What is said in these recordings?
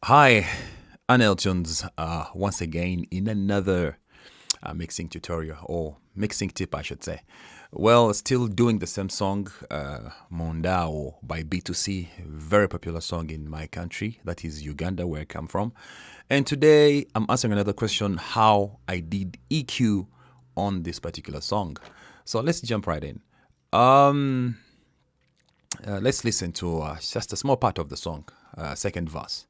Hi, Anel Jones, once again in another mixing tutorial or mixing tip, I should say. Well, still doing the same song, Mondao by B2C, very popular song in my country, that is Uganda, where I come from. And today I'm answering another question how I did EQ on this particular song. So let's jump right in. Let's listen to just a small part of the song, second verse.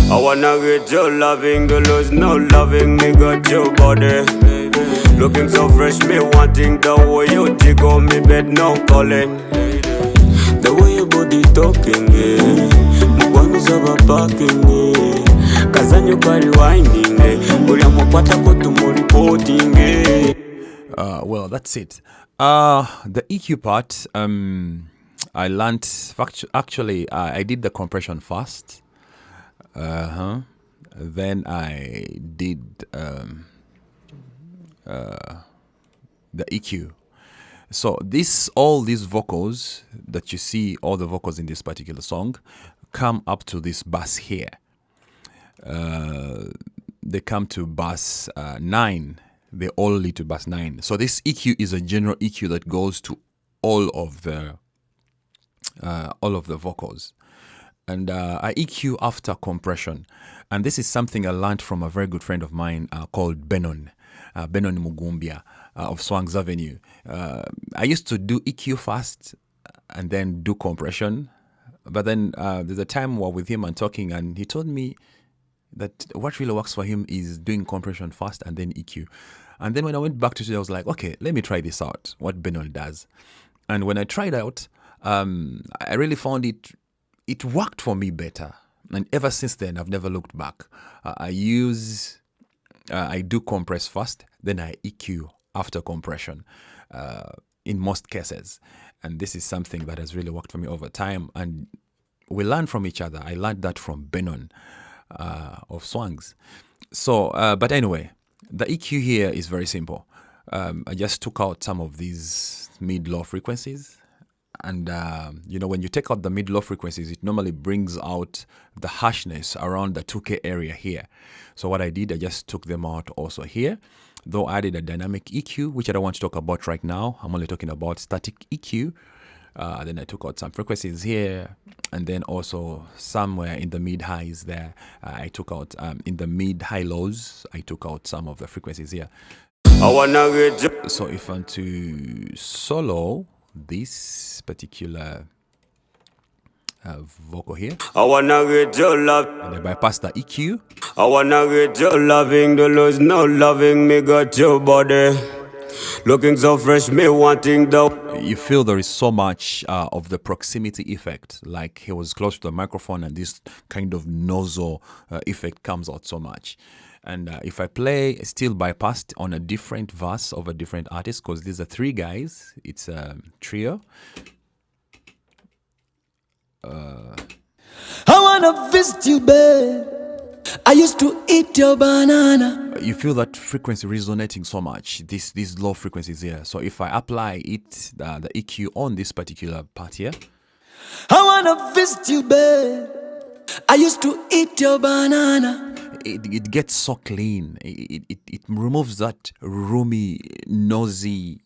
I wanna get your loving, the lose no loving, me got your body. Looking so fresh, me wanting the way you jiggle me bed, no calling. The way your body talking, mugwanu zaba parking, kazanyo kari winding, uli mupata kotu reporting. Well, that's it. The EQ part, I learned, actually, I did the compression first. Then I did the EQ. So all these vocals that you see, all the vocals in this particular song, come up to this bass here. They come to bass 9. They all lead to bass 9. So this EQ is a general EQ that goes to all of the vocals. And I EQ after compression. And this is something I learned from a very good friend of mine called Benon Mugumbia of Swangs Avenue. I used to do EQ first and then do compression. But then there's a time while with him and talking, and he told me that what really works for him is doing compression first and then EQ. And then when I went back to it, I was like, okay, let me try this out, what Benon does. And when I tried out, I really found it worked for me better. And ever since then, I've never looked back. I do compress first, then I EQ after compression in most cases. And this is something that has really worked for me over time. And we learn from each other. I learned that from Benon of Swangs. So, but anyway, the EQ here is very simple. I just took out some of these mid-low frequencies. And, when you take out the mid-low frequencies, it normally brings out the harshness around the 2K area here. So what I did, I just took them out also here. Though I added a dynamic EQ, which I don't want to talk about right now. I'm only talking about static EQ. Then I took out some frequencies here. And then also somewhere in the mid-highs there, I took out, in the mid-high lows, I took out some of the frequencies here. I wanna get your So if I'm to solo this particular vocal here, I wanna get your love. and I bypass the EQ, I wanna get your loving, the lose no loving, me got your body. Looking so fresh, me wanting the. you feel there is so much of the proximity effect, like he was close to the microphone and this kind of nozzle effect comes out so much. And if I play still bypassed on a different verse of a different artist, because these are 3 guys, it's a trio. I wanna visit you, babe. I used to eat your banana. You feel that frequency resonating so much, these low frequencies here. So if I apply it, the EQ on this particular part here, I wanna visit you, babe. I used to eat your banana. it gets so clean. It removes that roomy, nosy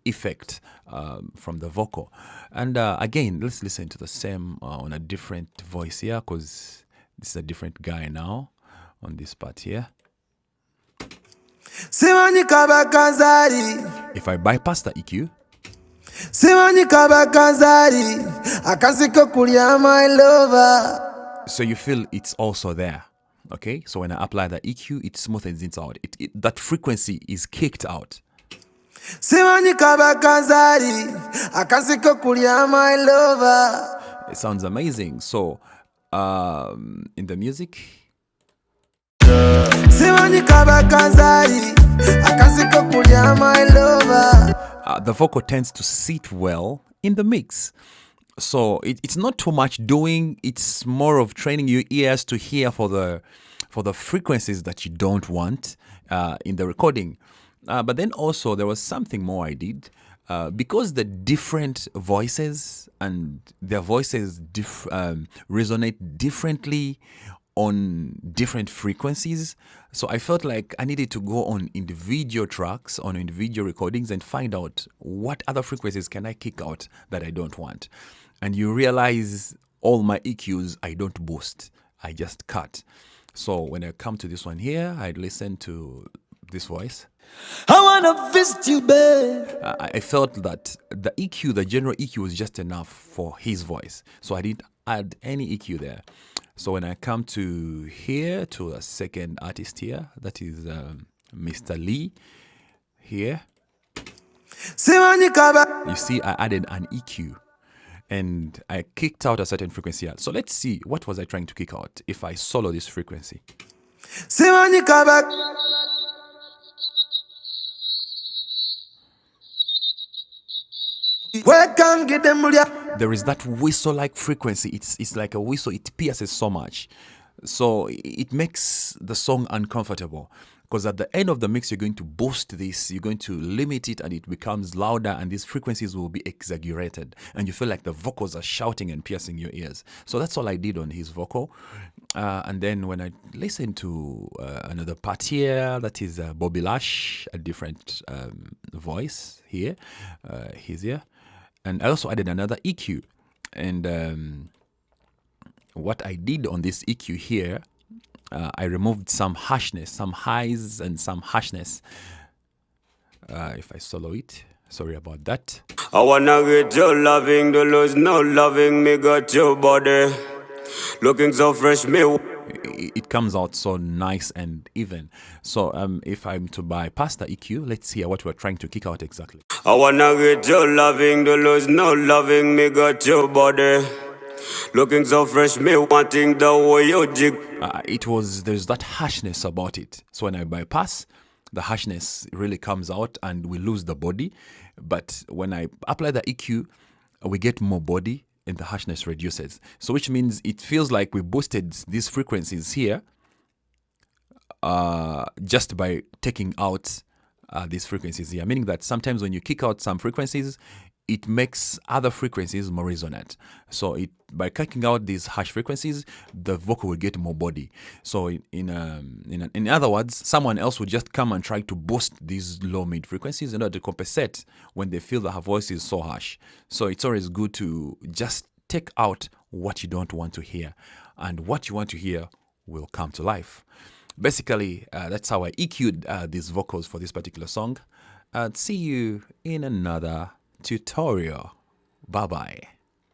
effect from the vocal. And again, let's listen to the same on a different voice here, because this is a different guy now on this part here. Simanyi kabakazali, If I bypass the EQ, simanyi kabakazali, akasiko kulya my lover. so you feel it's also there. Okay, so when I apply the EQ, it smoothens it out. That frequency is kicked out. Simanyi kabakazali, akasiko kulya my lover. It sounds amazing. So in the music, Simanyi kabakazali, akasiko kulya my lover. the vocal tends to sit well in the mix. So it's not too much doing. It's more of training your ears to hear for the frequencies that you don't want in the recording. But then also there was something more I did. Because the different voices and their voices resonate differently on different frequencies. So I felt like I needed to go on individual tracks, on individual recordings, and find out what other frequencies can I kick out that I don't want. And you realize all my EQs I don't boost, I just cut. So when I come to this one here, I listen to this voice. I wanna visit you, babe. I felt that the EQ, the general EQ, was just enough for his voice. So I didn't add any EQ there. So when I come to here, to a second artist here, that is Mr. Lee here, you see I added an EQ and I kicked out a certain frequency here. So let's see, what was I trying to kick out if I solo this frequency? There is that whistle-like frequency. It's like a whistle. It pierces so much. So it makes the song uncomfortable. Because at the end of the mix, you're going to boost this, you're going to limit it, and it becomes louder, and these frequencies will be exaggerated. And you feel like the vocals are shouting and piercing your ears. So that's all I did on his vocal. And then when I listen to another part here, that is Bobby Lash, a different voice here. He's here. And I also added another EQ. And what I did on this EQ here, I removed some harshness, some highs and some harshness. If I solo it, sorry about that. I wanna get your loving, the lose no loving, me got your body. Looking so fresh, me. It comes out so nice and even. So if I'm to bypass the EQ, let's hear what we're trying to kick out exactly. I wanna get your loving, the lose no loving, me got your body. Looking so fresh, me wanting the way you jig. There's that harshness about it. So when I bypass, the harshness really comes out and we lose the body. But when I apply the EQ, we get more body and the harshness reduces. So which means it feels like we boosted these frequencies here just by taking out these frequencies here. Meaning that sometimes when you kick out some frequencies, it makes other frequencies more resonant. So by kicking out these harsh frequencies, the vocal will get more body. So in other words, someone else would just come and try to boost these low mid frequencies in order to compensate when they feel that her voice is so harsh. So it's always good to just take out what you don't want to hear, and what you want to hear will come to life. Basically, that's how I EQ'd these vocals for this particular song. See you in another tutorial. Bye bye.